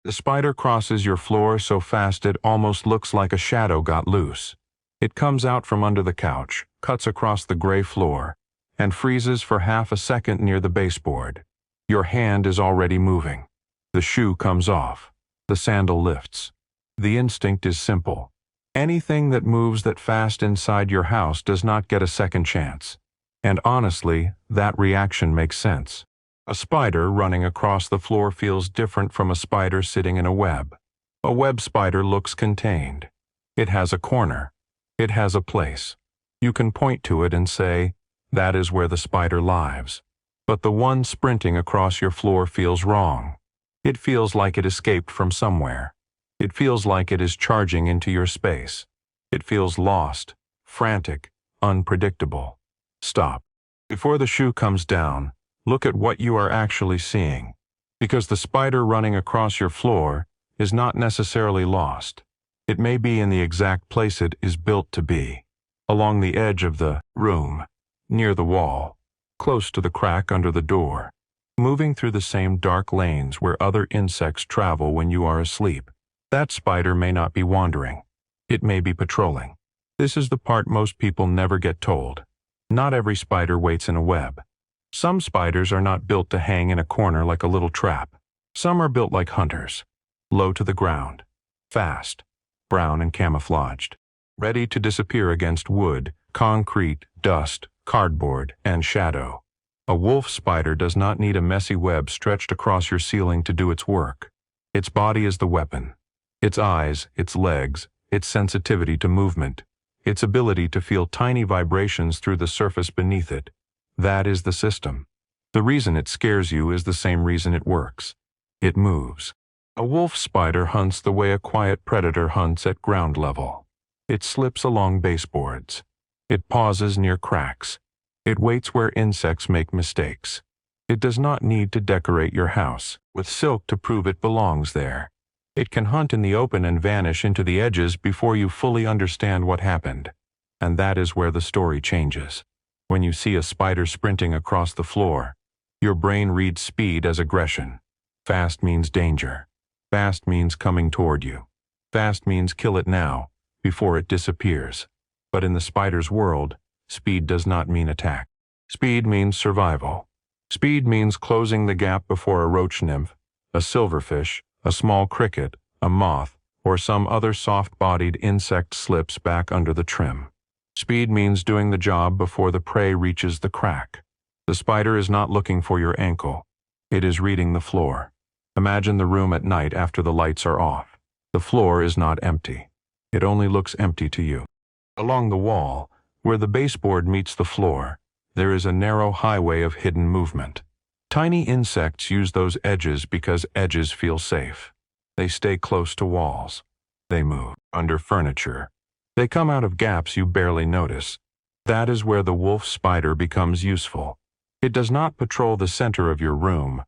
The spider crosses your floor so fast it almost looks like a shadow got loose. It comes out from under the couch, cuts across the gray floor, and freezes for half a second near the baseboard. Your hand is already moving. The shoe comes off. The sandal lifts. The instinct is simple. Anything that moves that fast inside your house does not get a second chance. And honestly, that reaction makes sense. A spider running across the floor feels different from a spider sitting in a web. A web spider looks contained. It has a corner. It has a place. You can point to it and say, that is where the spider lives. But the one sprinting across your floor feels wrong. It feels like it escaped from somewhere. It feels like it is charging into your space. It feels lost, frantic, unpredictable. Stop. Before the shoe comes down, look at what you are actually seeing. Because the spider running across your floor is not necessarily lost. It may be in the exact place it is built to be. Along the edge of the room, near the wall, close to the crack under the door, moving through the same dark lanes where other insects travel when you are asleep. That spider may not be wandering. It may be patrolling. This is the part most people never get told. Not every spider waits in a web. Some spiders are not built to hang in a corner like a little trap. Some are built like hunters, low to the ground, fast, brown and camouflaged, ready to disappear against wood, concrete, dust, cardboard, and shadow. A wolf spider does not need a messy web stretched across your ceiling to do its work. Its body is the weapon. Its eyes, its legs, its sensitivity to movement, its ability to feel tiny vibrations through the surface beneath it. That is the system. The reason it scares you is the same reason it works. It moves. A wolf spider hunts the way a quiet predator hunts at ground level. It slips along baseboards. It pauses near cracks. It waits where insects make mistakes. It does not need to decorate your house with silk to prove it belongs there. It can hunt in the open and vanish into the edges before you fully understand what happened. And that is where the story changes. When you see a spider sprinting across the floor, your brain reads speed as aggression. Fast means danger. Fast means coming toward you. Fast means kill it now, before it disappears. But in the spider's world, speed does not mean attack. Speed means survival. Speed means closing the gap before a roach nymph, a silverfish, a small cricket, a moth, or some other soft-bodied insect slips back under the trim. Speed means doing the job before the prey reaches the crack. The spider is not looking for your ankle. It is reading the floor. Imagine the room at night after the lights are off. The floor is not empty. It only looks empty to you. Along the wall, where the baseboard meets the floor, there is a narrow highway of hidden movement. Tiny insects use those edges because edges feel safe. They stay close to walls. They move under furniture. They come out of gaps you barely notice. That is where the wolf spider becomes useful. It does not patrol the center of your room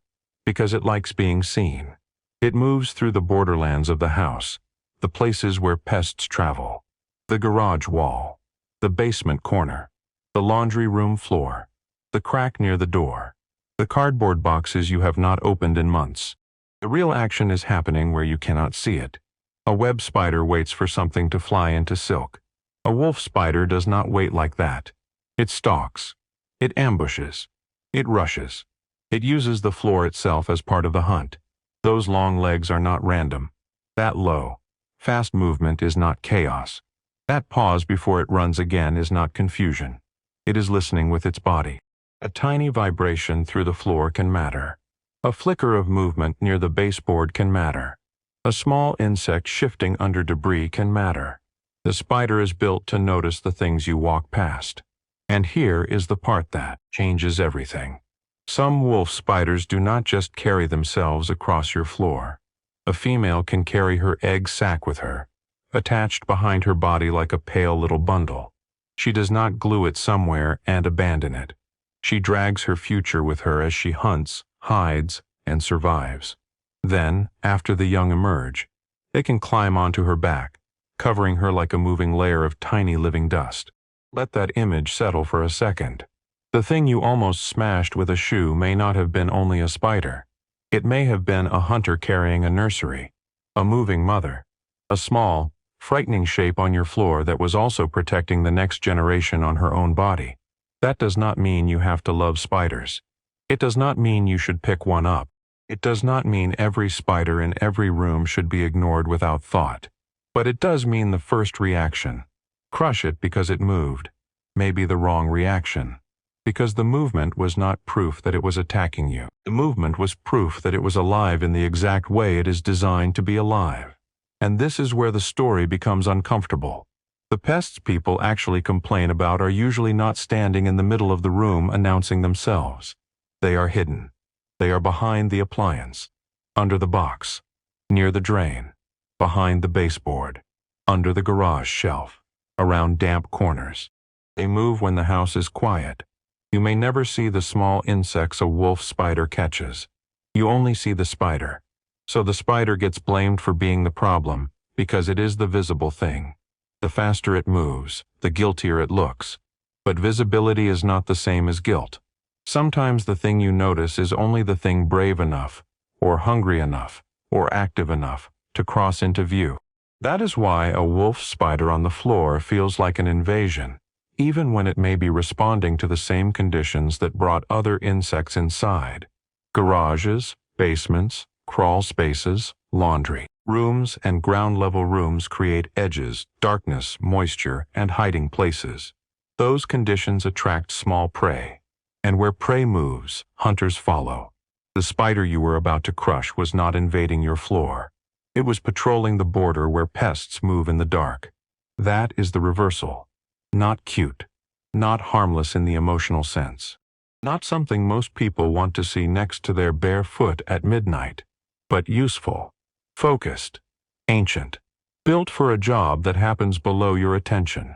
because it likes being seen. It moves through the borderlands of the house, the places where pests travel, the garage wall, the basement corner, the laundry room floor, the crack near the door, the cardboard boxes you have not opened in months. The real action is happening where you cannot see it. A web spider waits for something to fly into silk. A wolf spider does not wait like that. It stalks. It ambushes. It rushes. It uses the floor itself as part of the hunt. Those long legs are not random. That low, fast movement is not chaos. That pause before it runs again is not confusion. It is listening with its body. A tiny vibration through the floor can matter. A flicker of movement near the baseboard can matter. A small insect shifting under debris can matter. The spider is built to notice the things you walk past. And here is the part that changes everything. Some wolf spiders do not just carry themselves across your floor. A female can carry her egg sac with her, attached behind her body like a pale little bundle. She does not glue it somewhere and abandon it. She drags her future with her as she hunts, hides, and survives. Then, after the young emerge, they can climb onto her back, covering her like a moving layer of tiny living dust. Let that image settle for a second. The thing you almost smashed with a shoe may not have been only a spider. It may have been a hunter carrying a nursery, a moving mother, a small, frightening shape on your floor that was also protecting the next generation on her own body. That does not mean you have to love spiders. It does not mean you should pick one up. It does not mean every spider in every room should be ignored without thought. But it does mean the first reaction. Crush it because it moved. Maybe the wrong reaction. Because the movement was not proof that it was attacking you. The movement was proof that it was alive in the exact way it is designed to be alive. And this is where the story becomes uncomfortable. The pests people actually complain about are usually not standing in the middle of the room announcing themselves. They are hidden. They are behind the appliance, under the box, near the drain, behind the baseboard, under the garage shelf, around damp corners. They move when the house is quiet. You may never see the small insects a wolf spider catches. You only see the spider. So the spider gets blamed for being the problem, because it is the visible thing. The faster it moves, the guiltier it looks. But visibility is not the same as guilt. Sometimes the thing you notice is only the thing brave enough, or hungry enough, or active enough, to cross into view. That is why a wolf spider on the floor feels like an invasion, even when it may be responding to the same conditions that brought other insects inside. Garages, basements, crawl spaces, laundry. Rooms and ground-level rooms create edges, darkness, moisture, and hiding places. Those conditions attract small prey. And where prey moves, hunters follow. The spider you were about to crush was not invading your floor. It was patrolling the border where pests move in the dark. That is the reversal. Not cute. Not harmless in the emotional sense. Not something most people want to see next to their bare foot at midnight. But useful. Focused. Ancient. Built for a job that happens below your attention.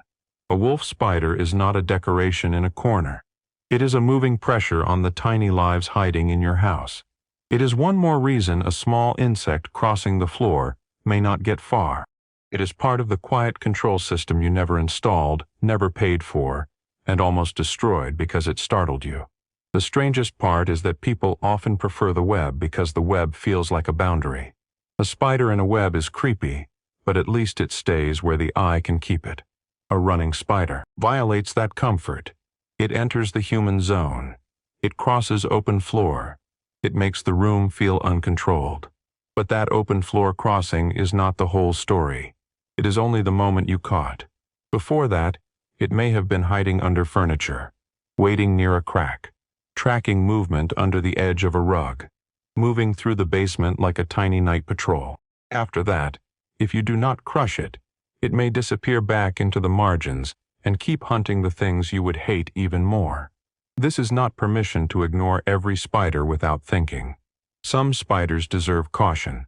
A wolf spider is not a decoration in a corner. It is a moving pressure on the tiny lives hiding in your house. It is one more reason a small insect crossing the floor may not get far. It is part of the quiet control system you never installed, never paid for, and almost destroyed because it startled you. The strangest part is that people often prefer the web because the web feels like a boundary. A spider in a web is creepy, but at least it stays where the eye can keep it. A running spider violates that comfort. It enters the human zone. It crosses open floor. It makes the room feel uncontrolled. But that open floor crossing is not the whole story. It is only the moment you caught. Before that, it may have been hiding under furniture, waiting near a crack, tracking movement under the edge of a rug, moving through the basement like a tiny night patrol. After that, if you do not crush it, it may disappear back into the margins and keep hunting the things you would hate even more. This is not permission to ignore every spider without thinking. Some spiders deserve caution.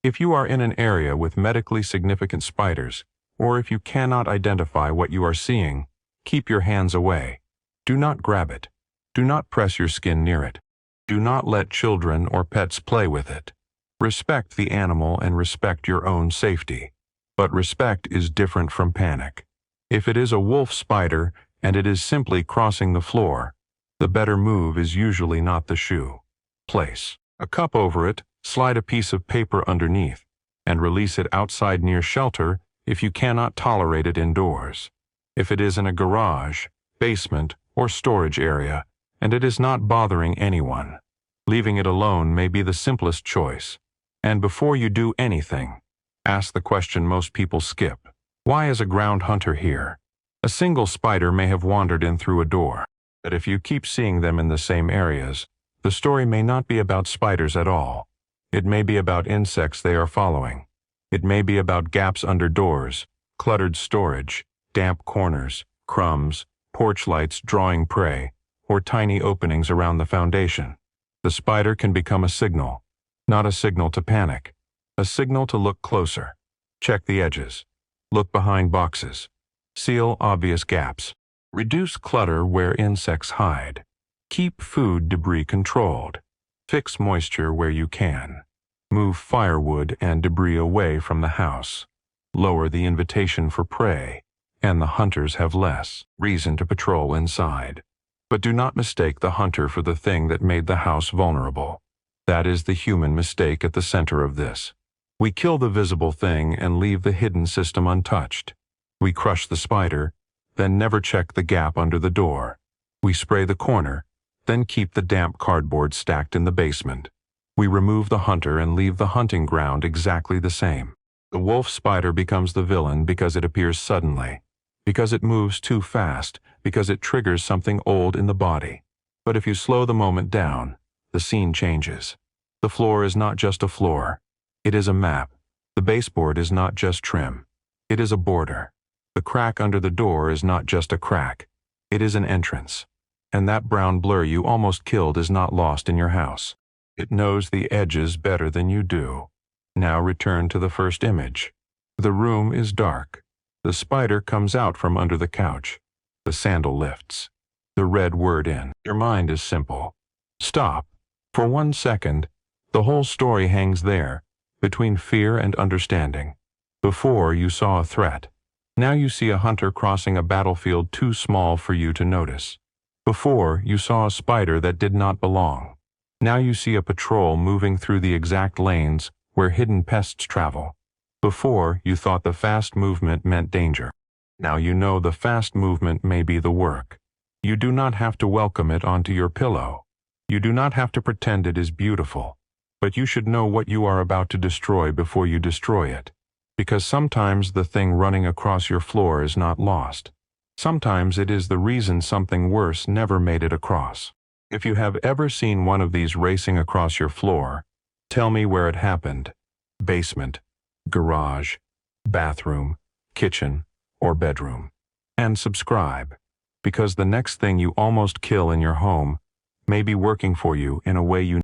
If you are in an area with medically significant spiders, or if you cannot identify what you are seeing, keep your hands away. Do not grab it. Do not press your skin near it. Do not let children or pets play with it. Respect the animal and respect your own safety. But respect is different from panic. If it is a wolf spider and it is simply crossing the floor, the better move is usually not the shoe. Place a cup over it, slide a piece of paper underneath, and release it outside near shelter if you cannot tolerate it indoors. If it is in a garage, basement, or storage area, and it is not bothering anyone, leaving it alone may be the simplest choice. And before you do anything, ask the question most people skip. Why is a ground hunter here? A single spider may have wandered in through a door, but if you keep seeing them in the same areas, the story may not be about spiders at all. It may be about insects they are following. It may be about gaps under doors, cluttered storage, damp corners, crumbs, porch lights drawing prey, or tiny openings around the foundation. The spider can become a signal, not a signal to panic, a signal to look closer. Check the edges. Look behind boxes. Seal obvious gaps. Reduce clutter where insects hide. Keep food debris controlled. Fix moisture where you can. Move firewood and debris away from the house. Lower the invitation for prey, and the hunters have less reason to patrol inside. But do not mistake the hunter for the thing that made the house vulnerable. That is the human mistake at the center of this. We kill the visible thing and leave the hidden system untouched. We crush the spider, then never check the gap under the door. We spray the corner, then keep the damp cardboard stacked in the basement. We remove the hunter and leave the hunting ground exactly the same. The wolf spider becomes the villain because it appears suddenly, because it moves too fast, because it triggers something old in the body. But if you slow the moment down, the scene changes. The floor is not just a floor. It is a map. The baseboard is not just trim. It is a border. The crack under the door is not just a crack. It is an entrance. And that brown blur you almost killed is not lost in your house. It knows the edges better than you do. Now return to the first image. The room is dark. The spider comes out from under the couch. The sandal lifts. The red word in. Your mind is simple. Stop. For 1 second, the whole story hangs there, between fear and understanding. Before, you saw a threat. Now you see a hunter crossing a battlefield too small for you to notice. Before, you saw a spider that did not belong. Now you see a patrol moving through the exact lanes where hidden pests travel. Before, you thought the fast movement meant danger. Now you know the fast movement may be the work. You do not have to welcome it onto your pillow. You do not have to pretend it is beautiful. But you should know what you are about to destroy before you destroy it. Because sometimes the thing running across your floor is not lost. Sometimes it is the reason something worse never made it across. If you have ever seen one of these racing across your floor, tell me where it happened. Basement, garage, bathroom, kitchen, or bedroom. And subscribe, because the next thing you almost kill in your home may be working for you in a way you